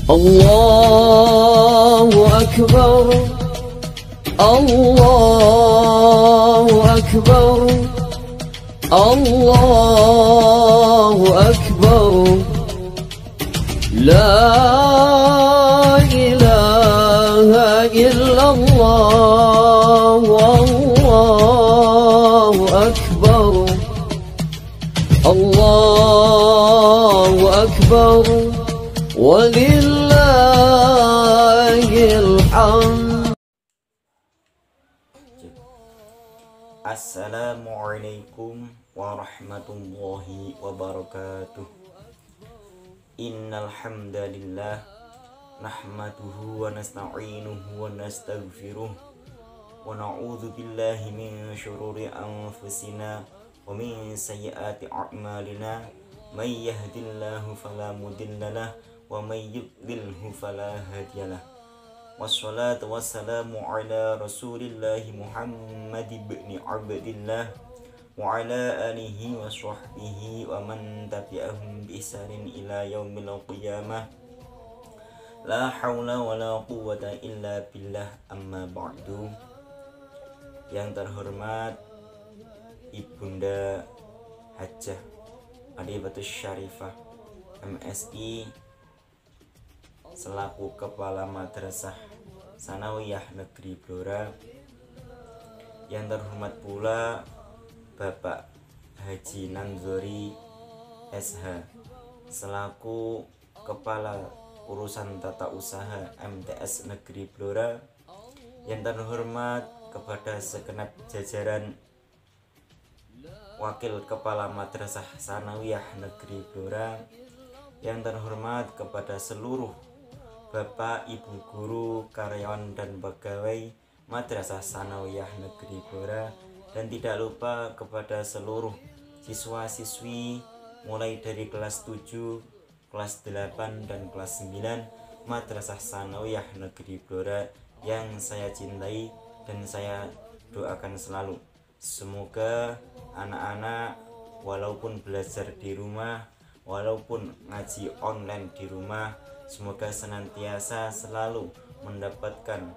الله أكبر الله أكبر الله أكبر لا إله إلا الله والله أكبر الله أكبر ولله الحمد. Assalamualaikum warahmatullahi wabarakatuh. Innal hamdalillah nahmaduhu wa nasta'inuhu wa nastaghfiruh wa na'udzu billahi min syururi anfusina wa min sayyiati a'malina. May yahdihillahu fala mudhillalah wa may yudlilhu fala hadiyalah. Wassalatu wassalamu ala rasulillahi Muhammad ibn Abdillah wa ala alihi wa sahbihi wa man tabi'ahum bi ihsanin ila yaumil qiyamah. La haula wa la quwwata illa billah, amma ba'du. Yang terhormat Ibunda Hajjah Adibatus Syarifah MSI selaku Kepala Madrasah Sanawiyah Negeri Blora, yang terhormat pula Bapak Haji Nanzori SH selaku Kepala Urusan Tata Usaha MTS Negeri Blora, yang terhormat kepada segenap jajaran Wakil Kepala Madrasah Sanawiyah Negeri Blora, yang terhormat kepada seluruh Bapak, Ibu guru, karyawan dan pegawai Madrasah Sanawiyah Negeri Blora, dan tidak lupa kepada seluruh siswa-siswi mulai dari kelas 7, kelas 8 dan kelas 9 Madrasah Sanawiyah Negeri Blora yang saya cintai dan saya doakan selalu. Semoga anak-anak walaupun belajar di rumah, walaupun ngaji online di rumah, semoga senantiasa selalu mendapatkan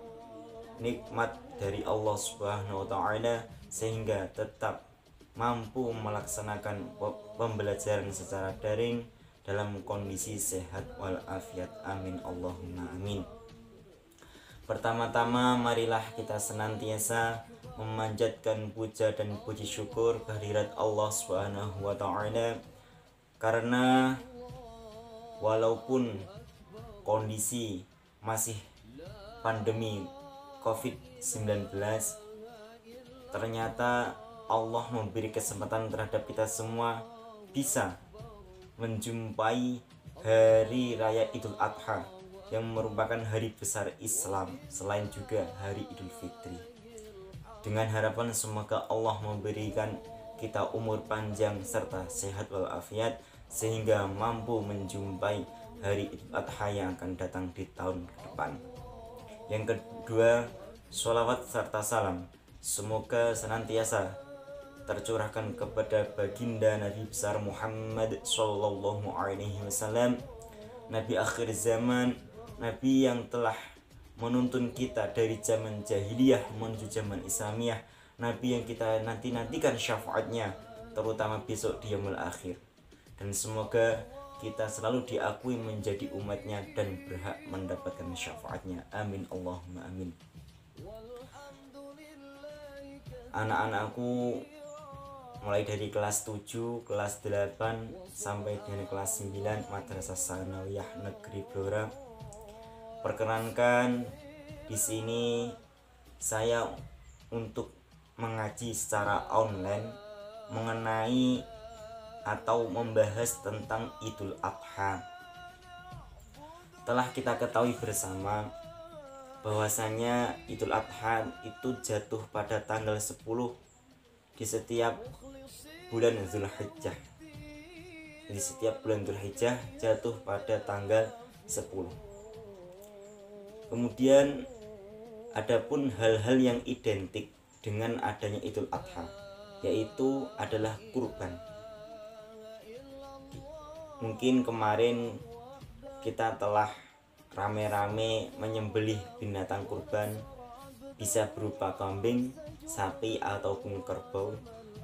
nikmat dari Allah Subhanahu wa taala sehingga tetap mampu melaksanakan pembelajaran secara daring dalam kondisi sehat walafiat. Amin Allahumma amin. Pertama-tama marilah kita senantiasa memanjatkan puja dan puji syukur kehadirat Allah Subhanahu wa taala, karena walaupun kondisi masih pandemi COVID-19, ternyata Allah memberi kesempatan terhadap kita semua bisa menjumpai hari raya Idul Adha yang merupakan hari besar Islam selain juga hari Idul Fitri. Dengan harapan semoga Allah memberikan kita umur panjang serta sehat walafiat sehingga mampu menjumpai hari Idul Adha yang akan datang di tahun depan. Yang kedua, sholawat serta salam semoga senantiasa tercurahkan kepada baginda Nabi besar Muhammad sallallahu alaihi wasallam, Nabi akhir zaman, Nabi yang telah menuntun kita dari zaman jahiliyah menuju zaman Islamiyah, Nabi yang kita nantikan syafaatnya terutama besok di yaumul akhir. Dan semoga kita selalu diakui menjadi umatnya dan berhak mendapatkan syafaatnya. Amin Allahumma amin. Anak-anakku mulai dari kelas 7, kelas 8 sampai dengan kelas 9 Madrasah Sanawiyah Negeri Blora, perkenankan di sini saya untuk mengaji secara online mengenai atau membahas tentang Idul Adha. Telah kita ketahui bersama bahwasanya Idul Adha itu jatuh pada tanggal 10 di setiap bulan Zulhijjah. Di setiap bulan Zulhijjah jatuh pada tanggal 10. Kemudian adapun hal-hal yang identik dengan adanya Idul Adha, yaitu adalah kurban. Mungkin kemarin kita telah rame-rame menyembelih binatang kurban, bisa berupa kambing, sapi ataupun kerbau.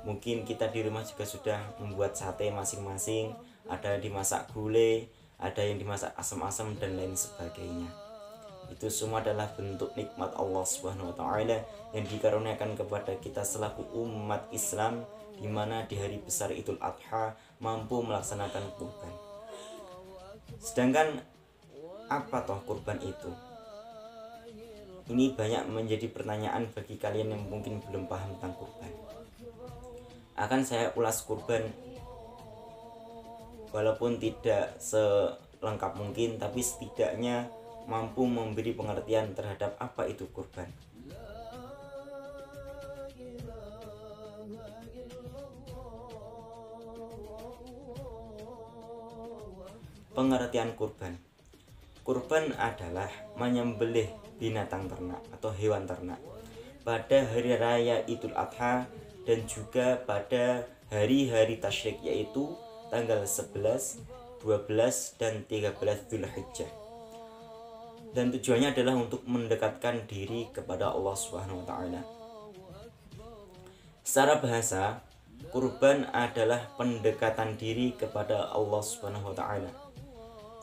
Mungkin kita di rumah juga sudah membuat sate masing-masing, ada yang dimasak gulai, ada yang dimasak asam-asam dan lain sebagainya. Itu semua adalah bentuk nikmat Allah Subhanahu wa taala yang dikaruniakan kepada kita selaku umat Islam, di mana di hari besar Idul Adha mampu melaksanakan kurban. Sedangkan apa toh kurban itu? Ini banyak menjadi pertanyaan bagi kalian yang mungkin belum paham tentang kurban. Akan saya ulas kurban walaupun tidak selengkap mungkin, tapi setidaknya mampu memberi pengertian terhadap apa itu kurban. Pengertian kurban. Kurban adalah menyembelih binatang ternak atau hewan ternak pada hari raya Idul Adha dan juga pada hari-hari tasyrik, yaitu tanggal 11, 12 dan 13 Dzulhijjah. Dan tujuannya adalah untuk mendekatkan diri kepada Allah Subhanahu wa taala. Secara bahasa, kurban adalah pendekatan diri kepada Allah Subhanahu wa taala.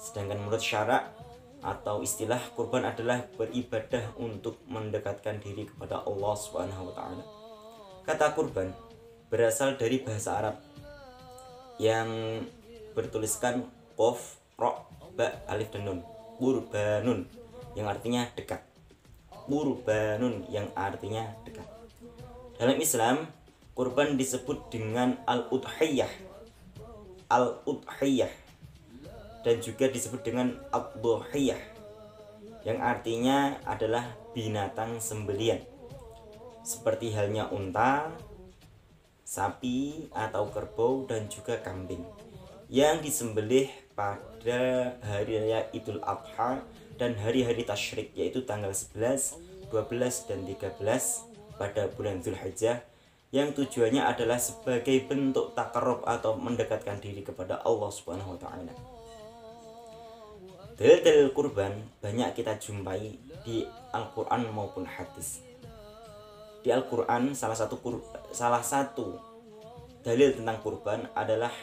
Sedangkan menurut syarak atau istilah, kurban adalah beribadah untuk mendekatkan diri kepada Allah Subhanahu wa taala. Kata kurban berasal dari bahasa Arab yang bertuliskan qaf, ra, ba, alif dan nun. Qurbanun yang artinya dekat. Qurbanun yang artinya dekat. Dalam Islam, kurban disebut dengan al-udhiyah. Al-udhiyah dan juga disebut dengan ad-dhuhiyah yang artinya adalah binatang sembelian. Seperti halnya unta, sapi atau kerbau dan juga kambing yang disembelih pada hari raya Idul Adha dan hari-hari tasyrik, yaitu tanggal 11, 12 dan 13 pada bulan Dzulhijjah, yang tujuannya adalah sebagai bentuk takarrub atau mendekatkan diri kepada Allah Subhanahu wa taala. Dalil-dalil kurban banyak kita jumpai di Al-Qur'an maupun hadis. Di Al-Qur'an salah satu dalil tentang kurban adalah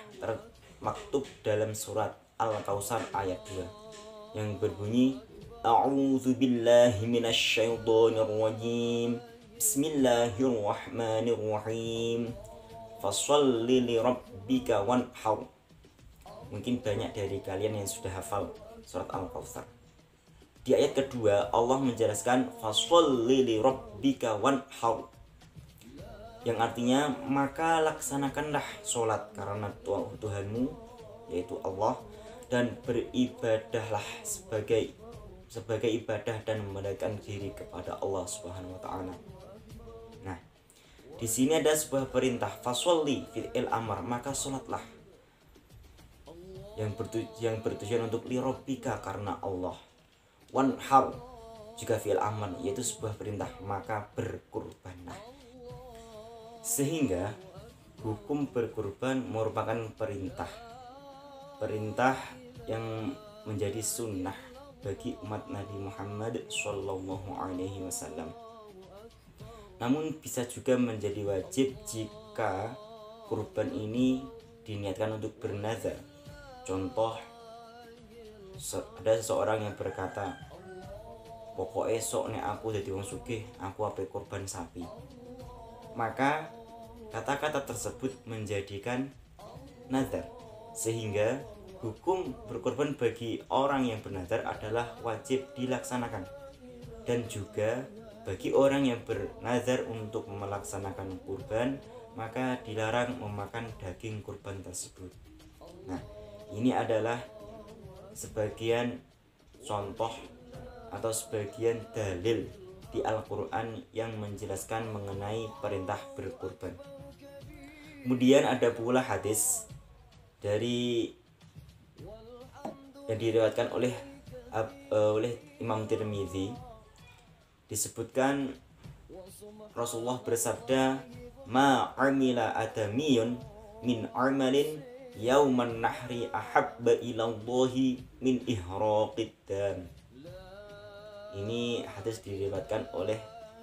maktub dalam surat Al-Kautsar ayat 2 yang berbunyi A'udzu billahi minasyaitonir rajim. Bismillahirrahmanirrahim. Fasholli li rabbika wanhar. Mungkin banyak dari kalian yang sudah hafal surat Al-Kautsar. Di ayat kedua Allah menjelaskan fasholli li rabbika wanhar, yang artinya maka laksanakanlah sholat karena Tuhanmu yaitu Allah, dan beribadahlah sebagai ibadah dan mendekatkan diri kepada Allah Subhanahu wa taala. Nah, di sini ada sebuah perintah fasholli fi'il amr, maka sholatlah, yang bertujuan untuk lirabbika karena Allah. Wanhar juga fi'il amr, yaitu sebuah perintah, maka berkurbanlah. Sehingga hukum berkurban merupakan perintah yang menjadi sunnah bagi umat Nabi Muhammad SAW. Namun bisa juga menjadi wajib jika kurban ini diniatkan untuk bernazar. Contoh, ada seseorang yang berkata, pokoknya sok nek aku jadi wong sugih, aku ape kurban sapi. Maka kata-kata tersebut menjadikan nazar, sehingga hukum berkorban bagi orang yang bernazar adalah wajib dilaksanakan. Dan juga bagi orang yang bernazar untuk melaksanakan kurban, maka dilarang memakan daging kurban tersebut. Nah, ini adalah sebagian contoh atau sebagian dalil di Al-Quran yang menjelaskan mengenai perintah berkurban. Kemudian ada pula hadis dari yang diriwayatkan oleh Imam Tirmidzi, disebutkan Rasulullah bersabda, ma amila adamiyun min amalin yauman nahri ahabba ilallahi min ihraqid dam. Ini hadis diriwayatkan oleh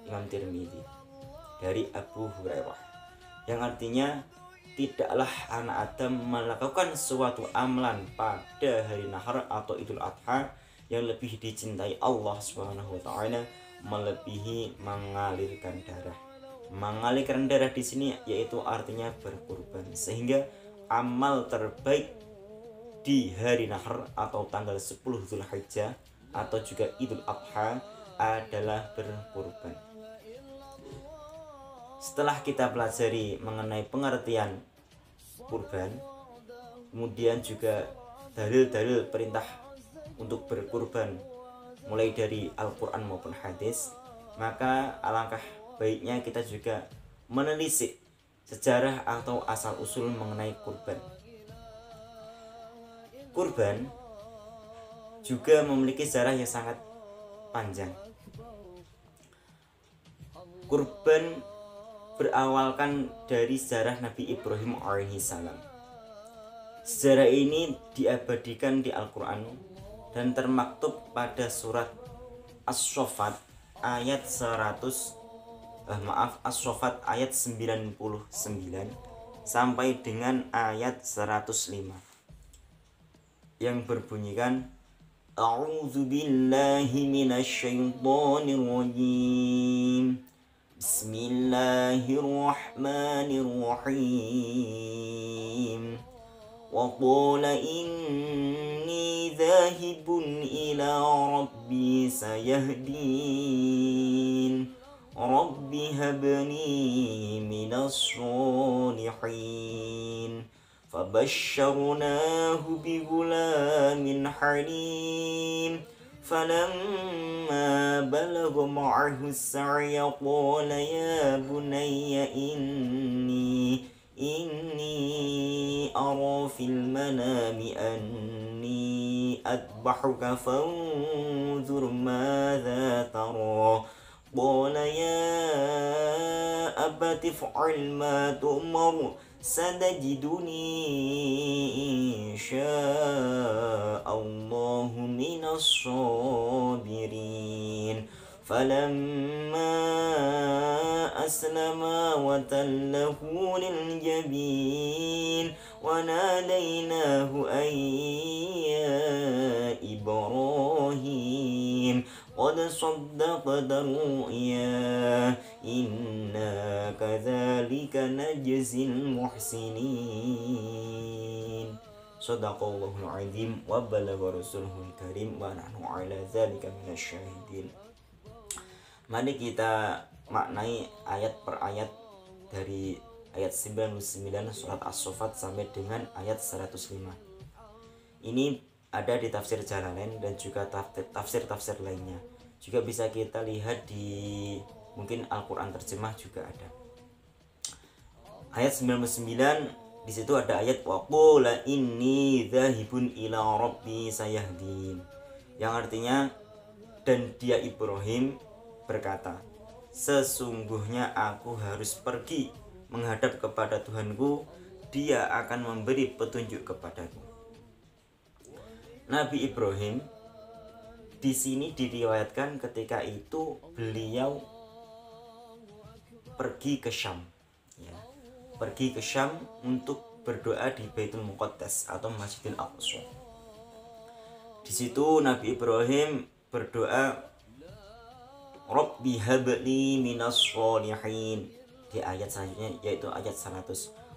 Imam Tirmidzi dari Abu Hurairah, yang artinya tidaklah anak Adam melakukan suatu amalan pada hari Nahar atau Idul Adha yang lebih dicintai Allah Subhanahu wa taala melebihi mengalirkan darah. Mengalirkan darah di sini yaitu artinya berkurban, sehingga amal terbaik di hari Nahar atau tanggal 10 Zulhijjah atau juga Idul Adha adalah berkurban. Setelah kita pelajari mengenai pengertian kurban, kemudian juga dalil-dalil perintah untuk berkurban mulai dari Al-Quran maupun hadis, maka alangkah baiknya kita juga menelisik sejarah atau asal-usul mengenai kurban. Kurban juga memiliki sejarah yang sangat panjang. Kurban berawalkan dari sejarah Nabi Ibrahim alaihissalam. Sejarah ini diabadikan di Al-Quran dan termaktub pada surat As-Saffat ayat 99 sampai dengan ayat 105 yang berbunyikan A'udzu billahi minasyaitonir rajim. Bismillahirrahmanirrahim. Wa qala inni dhahibun ila rabbi sayahdin. Rabbi habni minas sholihin. Fabashsharnahu bighulamin halim. فلما بلغ معه السعي قال يا بني إني أرى في المنام أني أذبحك فانظر ماذا ترى قال يا أبت افعل ما تؤمر ستجدني إن شاء الله من الصابرين فلما أسلما وتله للجبين وناديناه أن يا إبراهيم قد صدقت الرؤيا إنا كذلك نجزي المحسنين Sadaqallahul azim wa balagha rasuluhul karim wa nahnu ala dzalika minasyahidin. Mari kita maknai ayat per ayat dari ayat 99 surat As-Saffat sampai dengan ayat 105. Ini ada di tafsir Jalalain dan juga tafsir-tafsir lainnya. Juga bisa kita lihat di mungkin Al-Qur'an terjemah juga ada. Ayat 99 di situ ada ayat waqula inni dzahibun ila rabbi sayahdin, yang artinya dan dia Ibrahim berkata, sesungguhnya aku harus pergi menghadap kepada Tuhanku, dia akan memberi petunjuk kepadaku. Nabi Ibrahim di sini diriwayatkan ketika itu beliau pergi ke Syam, ya, pergi ke Syam untuk berdoa di Baitul Muqaddas atau Masjidil Aqsa. Di situ Nabi Ibrahim berdoa, Rabbi habli minas sholihin, di ayat selanjutnya yaitu ayat 100.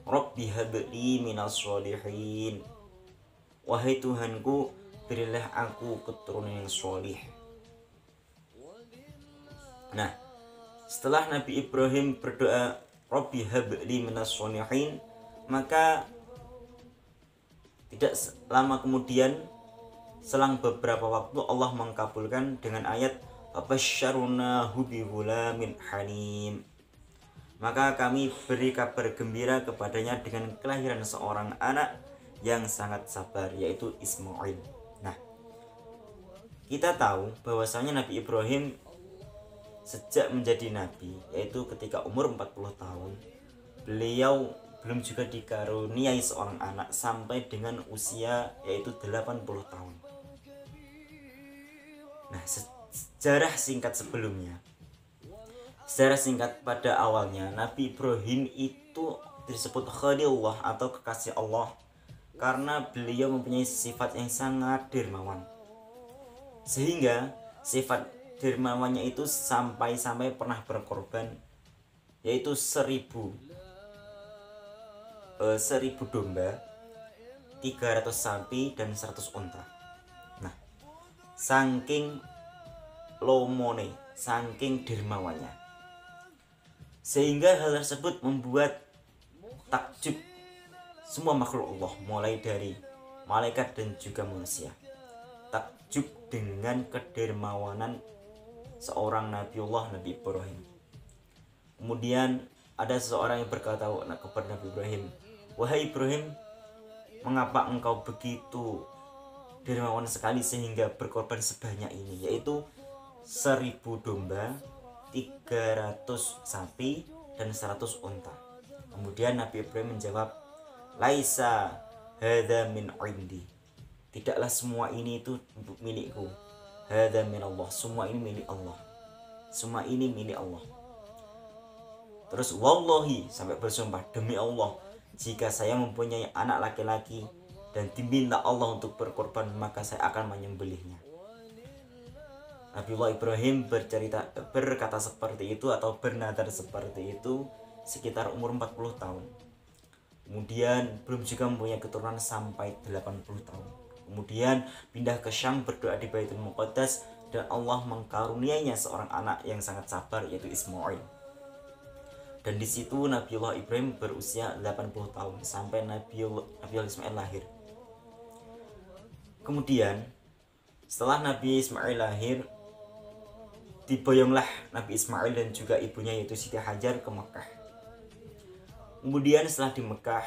Rabbi habli minas sholihin, wahai Tuhanku, berilah aku keturunan yang sholih. Nah, setelah Nabi Ibrahim berdoa Rabbi habli minas sholihin, maka tidak lama kemudian selang beberapa waktu Allah mengkabulkan dengan ayat fabasysyarnahu bighulamin halim, maka kami beri kabar gembira kepadanya dengan kelahiran seorang anak yang sangat sabar, yaitu Ismail. Nah, kita tahu bahwasanya Nabi Ibrahim sejak menjadi nabi, yaitu ketika umur 40 tahun, beliau belum juga dikaruniai seorang anak sampai dengan usia yaitu 80 tahun. Nah, Sejarah singkat sebelumnya. Sejarah singkat pada awalnya Nabi Ibrahim itu disebut Khalilullah atau kekasih Allah karena beliau mempunyai sifat yang sangat dermawan. Sehingga sifat dermawannya itu sampai-sampai pernah berkorban, yaitu 1000 domba, 300 sapi dan 100 unta. Nah, saking lomone, saking dermawannya, sehingga hal tersebut membuat takjub semua makhluk Allah, mulai dari malaikat dan juga manusia. Takjub dengan kedermawanan seorang Nabiullah Nabi Ibrahim. Kemudian ada seseorang yang berkata kepada Nabi Ibrahim, "Wahai Ibrahim, mengapa engkau begitu dermawan sekali sehingga berkorban sebanyak ini?" Yaitu 1000 domba, 300 sapi dan 100 unta. Kemudian Nabi Ibrahim menjawab, "Laisa hadza min indi." Tidaklah semua ini itu milikku. Hadza min Allah. Semua ini milik Allah. Semua ini milik Allah. Terus wallahi, sampai bersumpah, demi Allah, jika saya mempunyai anak laki-laki dan diminta Allah untuk berkorban, maka saya akan menyembelihnya. Nabiullah Ibrahim berkata seperti itu atau bernadar seperti itu sekitar umur 40 tahun. Kemudian belum juga mempunyai keturunan sampai 80 tahun. Kemudian pindah ke Syam, berdoa di Baitul Muqaddas, dan Allah mengkaruniainya seorang anak yang sangat sabar, yaitu Ismail. Dan di situ Nabiullah Ibrahim berusia 80 tahun sampai Nabiullah Ismail lahir. Kemudian setelah Nabi Ismail lahir, diboyonglah Nabi Ismail dan juga ibunya yaitu Siti Hajar ke Mekah. Kemudian setelah di Mekah,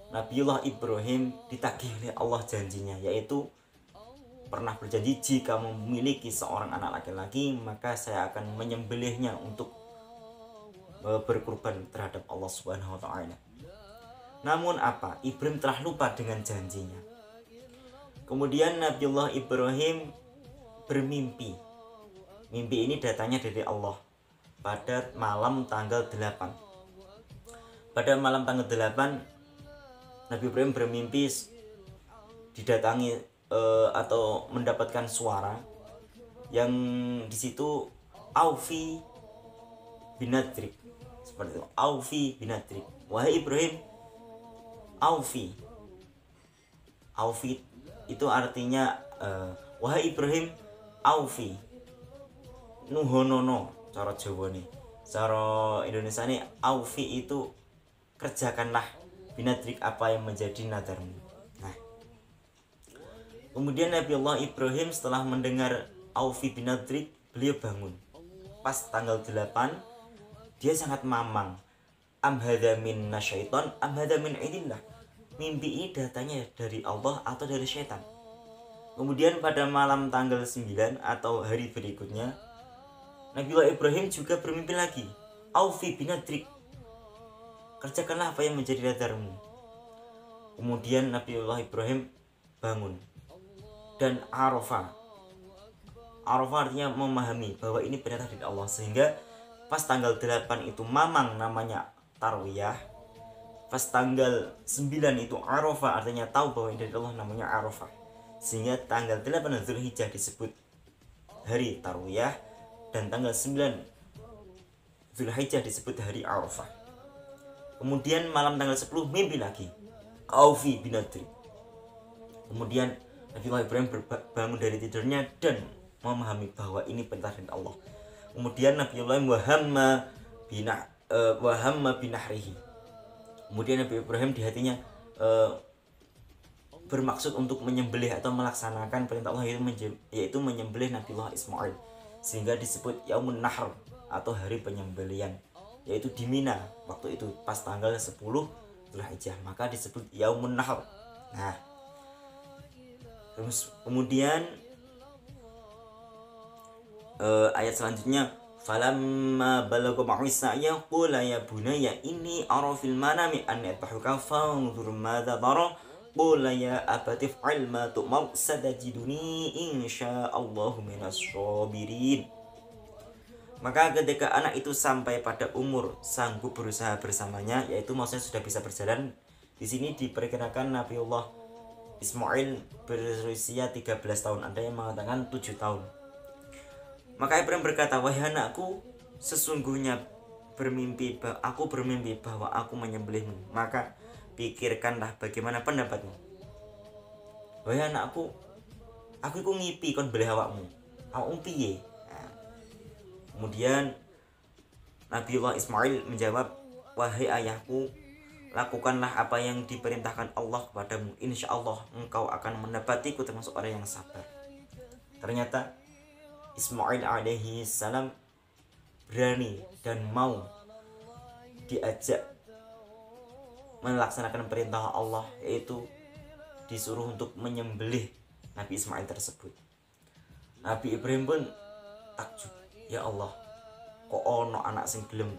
Nabiullah Ibrahim ditagih oleh Allah janjinya, yaitu pernah berjanji, jika memiliki seorang anak laki-laki maka saya akan menyembelihnya untuk berkorban terhadap Allah Subhanahu wa taala. Namun apa? Ibrahim telah lupa dengan janjinya. Kemudian Nabiullah Ibrahim bermimpi. Mimpi ini datangnya dari Allah pada malam tanggal 8. Pada malam tanggal 8, Nabi Ibrahim bermimpi didatangi atau mendapatkan suara yang di situ Aufi binadrik, seperti itu. Aufi binadrik. Wahai Ibrahim, Aufi. Aufi itu artinya wahai Ibrahim, Aufi. Nuhonono cara Jawa nih. Cara Indonesia nih, Aufi itu kerjakanlah binadrik apa yang menjadi nadarmu. Nah, kemudian Nabiullah Ibrahim setelah mendengar Aufi binadrik, beliau bangun. Pas tanggal 8, dia sangat mamang. Am hadza minna syaiton am hadza min indillah. Mimpi ini datanya dari Allah atau dari syaitan. Kemudian pada malam tanggal 9 atau hari berikutnya, Nabiullah Ibrahim juga bermimpi lagi. Aufi binadrik. Kerjakanlah apa yang menjadi nadarmu. Kemudian Nabiullah Ibrahim bangun. Dan Arafah artinya memahami bahwa ini perintah dari Allah, sehingga pas tanggal 8 itu mamang namanya Tarwiyah. Pas tanggal 9 itu Arafah, artinya tahu bahwa ini dari Allah, namanya Arafah. Sehingga tanggal 8 Zulhijjah disebut hari Tarwiyah, dan tanggal 9 Zulhijjah disebut hari Arafah. Kemudian malam tanggal 10 mimpi lagi, Aufi binadrik. Kemudian Nabiullah Ibrahim bangun dari tidurnya dan memahami bahwa ini perintah dari Allah. Kemudian Nabiullah wahamma binahrihi. Kemudian Nabi Ibrahim di hatinya bermaksud untuk menyembelih atau melaksanakan perintah Allah, yaitu menyembelih Nabiullah Ismail, sehingga disebut Yaumun Nahr atau hari penyembelihan, yaitu di Mina waktu itu pas tanggal 10 Zulhijjah, maka disebut Yaumun Nahr. Nah, terus kemudian ayat selanjutnya, falamma balagha ma'isya qula ya bunayya inni ara fil manami an yadhhuka fanzur madza tara qul ya abati fa'al ma tu'mar satajiduni insyaallahu minas shabirin. Maka ketika anak itu sampai pada umur sanggup berusaha bersamanya, yaitu maksudnya sudah bisa berjalan, di sini diperkirakan Nabiullah Ismail berusia 13 tahun, ada yang mengatakan 7 tahun. Maka Ibrahim berkata, wahai anakku, sesungguhnya aku bermimpi bahwa aku menyembelihmu, maka pikirkanlah bagaimana pendapatmu. Wahai anakku, aku iku ngipi kon belih awakmu piye? Nah, kemudian Nabiullah Ismail menjawab, wahai ayahku, lakukanlah apa yang diperintahkan Allah kepadamu, insya Allah engkau akan mendapatiku termasuk orang yang sabar. Ternyata Ismail alaihi salam berani dan mau diajak melaksanakan perintah Allah, yaitu disuruh untuk menyembelih Nabi Ismail tersebut. Nabi Ibrahim pun takjub, ya Allah, kok ono anak sing gelem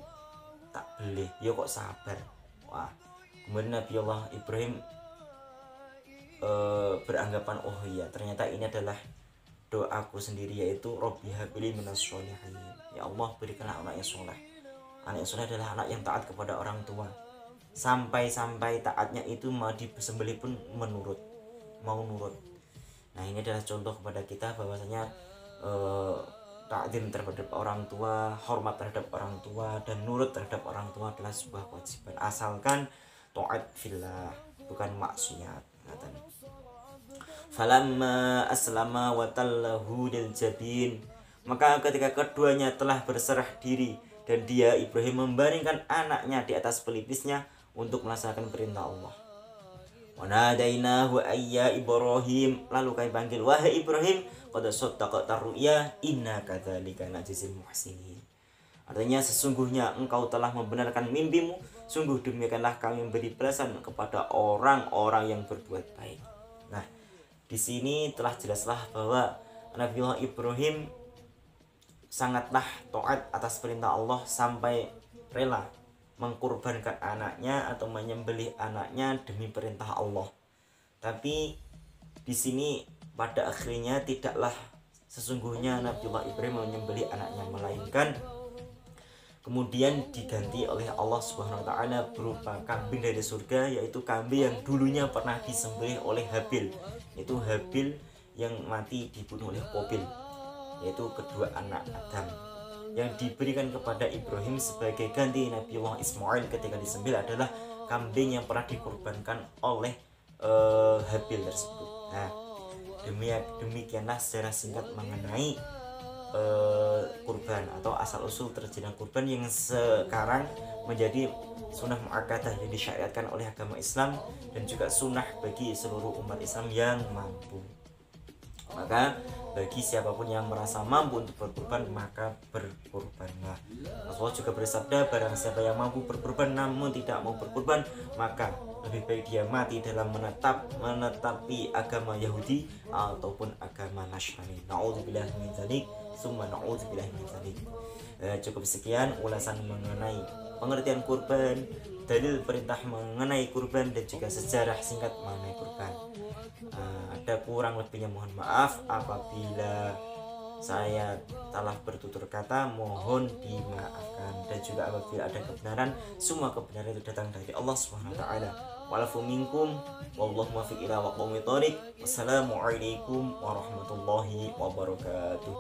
tak belih, ya kok sabar. Wah, kemudian Nabi Allah Ibrahim beranggapan, oh iya, ternyata ini adalah doaku sendiri, yaitu Robbi habili minas sholihin. Ya Allah, berikanlah anak yang soleh. Anak yang soleh adalah anak yang taat kepada orang tua. Sampai-sampai taatnya itu mau disembelih pun mau nurut. Nah, ini adalah contoh kepada kita bahwasanya takdim terhadap orang tua, hormat terhadap orang tua, dan nurut terhadap orang tua adalah sebuah kewajiban, asalkan taat fillah, bukan maksiat. Falamma aslama wa tallahu lil jabin, maka ketika keduanya telah berserah diri dan dia Ibrahim membaringkan anaknya di atas pelipisnya untuk melaksanakan perintah Allah. Wa nadainahu ayya Ibrahim, lalu kami panggil, wahai Ibrahim, qad saddaqta ru'ya inna kadzalika najzil muhsinin. Artinya, sesungguhnya engkau telah membenarkan mimpimu, sungguh demikianlah kami memberi balasan kepada orang-orang yang berbuat baik. Nah, di sini telah jelaslah bahwa Nabiullah Ibrahim sangatlah taat atas perintah Allah sampai rela mengkorbankan anaknya atau menyembelih anaknya demi perintah Allah. Tapi di sini pada akhirnya tidaklah sesungguhnya Nabiullah Ibrahim menyembelih anaknya, melainkan kemudian diganti oleh Allah Subhanahu wa taala berupa kambing dari surga, yaitu kambing yang dulunya pernah disembelih oleh Habil, yaitu Habil yang mati dibunuh oleh Qabil, yaitu kedua anak Adam. Yang diberikan kepada Ibrahim sebagai ganti Nabiullah Ismail ketika disembelih adalah kambing yang pernah dikorbankan oleh Habil tersebut. Nah, demikianlah secara singkat mengenai kurban atau asal usul terjadinya kurban yang sekarang menjadi sunnah muakkadah yang disyariatkan oleh agama Islam dan juga sunnah bagi seluruh umat Islam yang mampu. Maka bagi siapapun yang merasa mampu untuk berkurban, maka berkurbanlah. Rasulullah juga bersabda, barang siapa yang mampu berkurban namun tidak mau berkurban, maka lebih baik dia mati dalam menetapi agama Yahudi ataupun agama Nasrani. Na'udzubillah min dzalik, summa na'udzubillah min dzalik. Cukup sekian ulasan mengenai pengertian kurban, dalil perintah mengenai kurban, dan juga sejarah singkat mengenai kurban. Ada kurang lebihnya mohon maaf. Apabila saya telah bertutur kata, mohon dimaafkan. Dan juga apabila ada kebenaran, semua kebenaran itu datang dari Allah Subhanahu wa taala. Wa'alafu minkum wallahu muwaffiq ila aqwamit thoriq. Wassalamualaikum warahmatullahi wabarakatuh.